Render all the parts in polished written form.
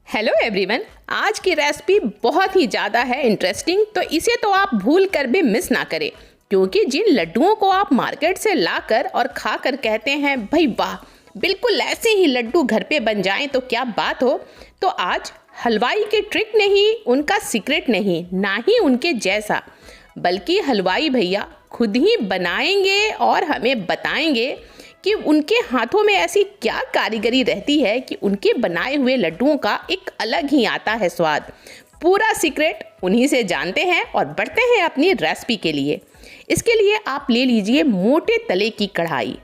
Hello everyone, आज की recipe बहुत ही ज़्यादा है इंटरेस्टिंग, तो इसे तो आप भूल कर भी मिस ना करें, क्योंकि जिन लड्डुओं को आप मार्केट से लाकर और खाकर कहते हैं भाई वाह, बिल्कुल ऐसे ही लड्डू घर पे बन जाएं तो क्या बात हो, तो आज हलवाई के ट्रिक नहीं, उनका सीक्रेट नहीं, ना ही उनके जैसा, बल्कि हलवाई भैया खुद ही बनाएंगे और हमें बताएंगे कि उनके हाथों में ऐसी क्या कारीगरी रहती है कि उनके बनाए हुए लड्डुओं का एक अलग ही आता है स्वाद। पूरा सीक्रेट उन्हीं से जानते हैं और बढ़ते हैं अपनी रेसिपी के लिए। इसके लिए आप ले लीजिए मोटे तले की कढ़ाई।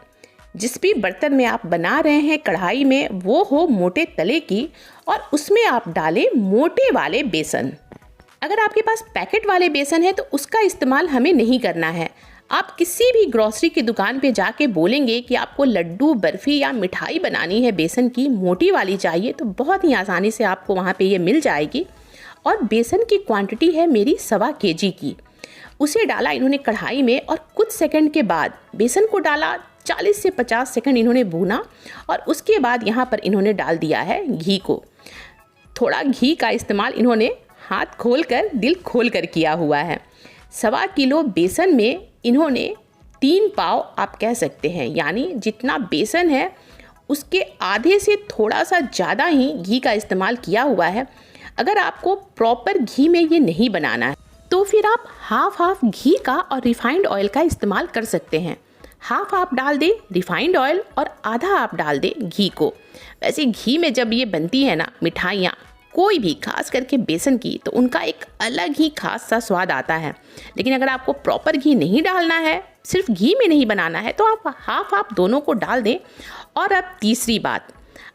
जिस भी बर्तन में आप बना रहे हैं कढ़ाई में वो हो मोटे तले की, और उसमें आप डालें मोटे वाले बेसन। अगर आपके पास पैकेट वाले बेसन है तो उसका इस्तेमाल हमें नहीं करना है। आप किसी भी ग्रोसरी की दुकान पे जाके बोलेंगे कि आपको लड्डू, बर्फ़ी या मिठाई बनानी है बेसन की मोटी वाली चाहिए, तो बहुत ही आसानी से आपको वहाँ पे ये मिल जाएगी। और बेसन की क्वांटिटी है मेरी 1.25 kg की। उसे डाला इन्होंने कढ़ाई में और कुछ सेकंड के बाद बेसन को डाला, 40 से 50 सेकंड इन्होंने भूना, और उसके बाद यहाँ पर इन्होंने डाल दिया है घी को। थोड़ा घी का इस्तेमाल इन्होंने हाथ खोल कर, दिल खोल कर किया हुआ है। 1.25 किलो बेसन में इन्होंने 3 पाव आप कह सकते हैं, यानी जितना बेसन है उसके आधे से थोड़ा सा ज़्यादा ही घी का इस्तेमाल किया हुआ है। अगर आपको प्रॉपर घी में ये नहीं बनाना है तो फिर आप हाफ घी का और रिफाइंड ऑयल का इस्तेमाल कर सकते हैं। हाफ आप डाल दें रिफाइंड ऑयल और आधा आप डाल दें घी को। वैसे घी में जब ये बनती है ना मिठाइयाँ, कोई भी, खास करके बेसन की, तो उनका एक अलग ही खास सा स्वाद आता है। लेकिन अगर आपको प्रॉपर घी नहीं डालना है, सिर्फ घी में नहीं बनाना है, तो आप हाफ दोनों को डाल दें। और अब तीसरी बात,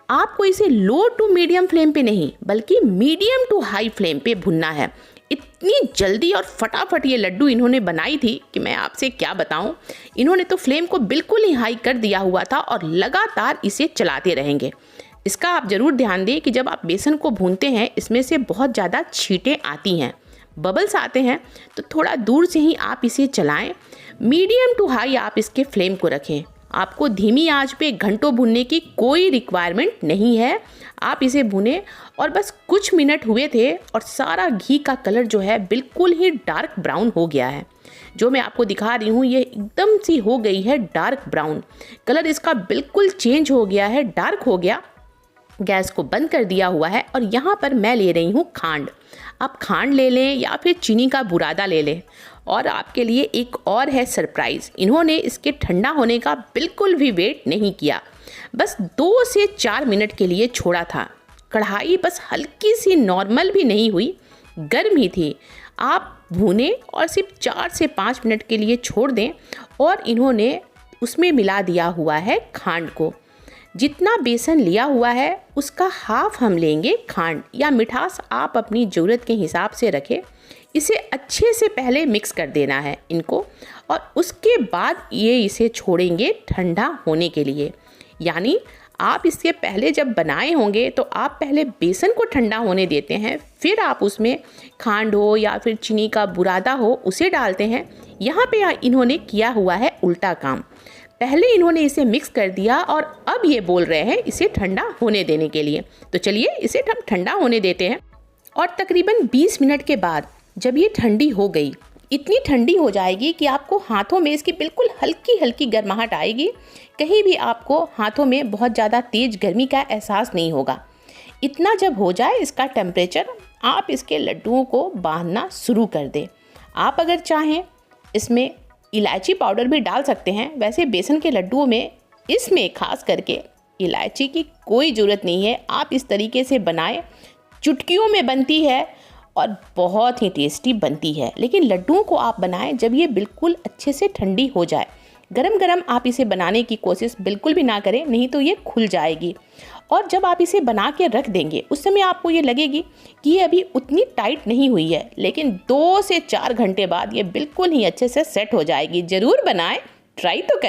आपको इसे लो टू मीडियम फ्लेम पे नहीं बल्कि मीडियम टू हाई फ्लेम पे भुनना है। इतनी जल्दी और फटाफट ये लड्डू इन्होंने बनाई थी कि मैं आपसे क्या बताऊं। इन्होंने तो फ्लेम को बिल्कुल ही हाई कर दिया हुआ था और लगातार इसे चलाते रहेंगे। इसका आप ज़रूर ध्यान दें कि जब आप बेसन को भूनते हैं इसमें से बहुत ज़्यादा छींटें आती हैं, बबल्स आते हैं, तो थोड़ा दूर से ही आप इसे चलाएं। मीडियम टू हाई आप इसके फ्लेम को रखें। आपको धीमी आंच पे घंटों भूनने की कोई रिक्वायरमेंट नहीं है। आप इसे भूनें और बस कुछ मिनट हुए थे और सारा घी का कलर जो है बिल्कुल ही डार्क ब्राउन हो गया है। जो मैं आपको दिखा रही हूँ ये एकदम सी हो गई है डार्क ब्राउन, कलर इसका बिल्कुल चेंज हो गया है, डार्क हो गया। गैस को बंद कर दिया हुआ है और यहाँ पर मैं ले रही हूँ खांड। आप खांड ले लें या फिर चीनी का बुरादा ले लें। और आपके लिए एक और है सरप्राइज़, इन्होंने इसके ठंडा होने का बिल्कुल भी वेट नहीं किया, बस 2 से 4 मिनट के लिए छोड़ा था। कढ़ाई बस हल्की सी नॉर्मल भी नहीं हुई, गर्म ही थी। आप भूनें और सिर्फ 4 से 5 मिनट के लिए छोड़ दें और इन्होंने उसमें मिला दिया हुआ है खांड को। जितना बेसन लिया हुआ है उसका हाफ हम लेंगे खांड, या मिठास आप अपनी ज़रूरत के हिसाब से रखें। इसे अच्छे से पहले मिक्स कर देना है इनको, और उसके बाद ये इसे छोड़ेंगे ठंडा होने के लिए। यानी आप इससे पहले जब बनाए होंगे तो आप पहले बेसन को ठंडा होने देते हैं, फिर आप उसमें खांड हो या फिर चीनी का बुरादा हो उसे डालते हैं। यहाँ पे इन्होंने किया हुआ है उल्टा काम। पहले इन्होंने इसे मिक्स कर दिया और अब ये बोल रहे हैं इसे ठंडा होने देने के लिए। तो चलिए इसे हम ठंडा होने देते हैं। और तकरीबन 20 मिनट के बाद जब ये ठंडी हो गई, इतनी ठंडी हो जाएगी कि आपको हाथों में इसकी बिल्कुल हल्की हल्की गर्माहट आएगी। कहीं भी आपको हाथों में बहुत ज़्यादा तेज़ गर्मी का एहसास नहीं होगा। इतना जब हो जाए इसका टेम्परेचर, आप इसके लड्डुओं को बांधना शुरू कर दें। आप अगर चाहें इसमें इलायची पाउडर भी डाल सकते हैं। वैसे बेसन के लड्डुओं में इसमें खास करके इलायची की कोई ज़रूरत नहीं है। आप इस तरीके से बनाएं, चुटकियों में बनती है और बहुत ही टेस्टी बनती है। लेकिन लड्डुओं को आप बनाएं जब ये बिल्कुल अच्छे से ठंडी हो जाए। गरम गरम आप इसे बनाने की कोशिश बिल्कुल भी ना करें, नहीं तो ये खुल जाएगी। और जब आप इसे बना के रख देंगे उस समय आपको ये लगेगी कि ये अभी उतनी टाइट नहीं हुई है, लेकिन 2 से 4 घंटे बाद ये बिल्कुल ही अच्छे से सेट हो जाएगी। ज़रूर बनाएं, ट्राई तो करें।